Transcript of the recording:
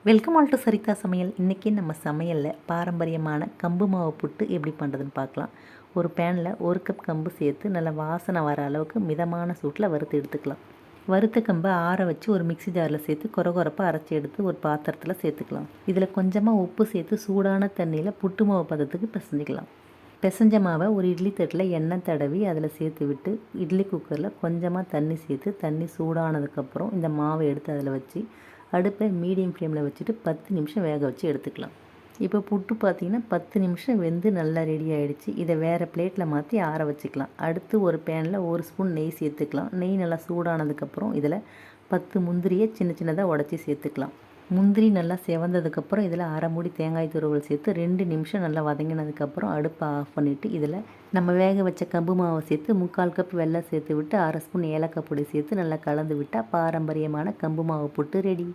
Welcome all to சரிதா சமையல். இன்றைக்கி நம்ம சமையலில் பாரம்பரியமான கம்பு மாவு புட்டு எப்படி பண்ணுறதுன்னு பார்க்கலாம். ஒரு பேனில் 1 கப் கம்பு சேர்த்து நல்லா வாசனை வர அளவுக்கு மிதமான சூட்டில் வறுத்து எடுத்துக்கலாம். வறுத்த கம்பை ஆற வச்சு ஒரு மிக்ஸி ஜாரில் சேர்த்து கொரகொரப்பாக அரைச்சி எடுத்து ஒரு பாத்திரத்தில் சேர்த்துக்கலாம். இதில் கொஞ்சமாக உப்பு சேர்த்து சூடான தண்ணியில் புட்டு மாவு பதத்துக்கு பிசைஞ்சிக்கலாம். பிசைஞ்ச மாவை ஒரு இட்லி தட்டில் எண்ணெய் தடவி அதில் சேர்த்து விட்டு இட்லி குக்கரில் கொஞ்சமாக தண்ணி சேர்த்து தண்ணி சூடானதுக்கப்புறம் இந்த மாவை எடுத்து அதில் வச்சு அடுப்பை மீடியம் ஃப்ளேமில் வச்சுட்டு 10 நிமிஷம் வேக வச்சு எடுத்துக்கலாம். இப்போ புட்டு பார்த்திங்கன்னா 10 நிமிஷம் வெந்து நல்லா ரெடி ஆகிடுச்சு. இதை வேறு பிளேட்டில் மாற்றி ஆற வச்சுக்கலாம். அடுத்து ஒரு பேனில் 1 ஸ்பூன் நெய் சேர்த்துக்கலாம். நெய் நல்லா சூடானதுக்கப்புறம் இதில் 10 முந்திரியை சின்ன சின்னதாக உடச்சி சேர்த்துக்கலாம். முந்திரி நல்லா செவந்ததுக்கப்புறம் இதில் அரை மூடி தேங்காய் துருவல் சேர்த்து 2 நிமிஷம் நல்லா வதங்கினதுக்கப்புறம் அடுப்பை ஆஃப் பண்ணிவிட்டு இதில் நம்ம வேக வச்ச கம்பு மாவை சேர்த்து 3/4 கப் வெல்லம் சேர்த்து விட்டு 1/2 ஸ்பூன் ஏலக்காய் பொடி சேர்த்து நல்லா கலந்து விட்டால் பாரம்பரியமான கம்பு மாவு புட்டு ரெடி.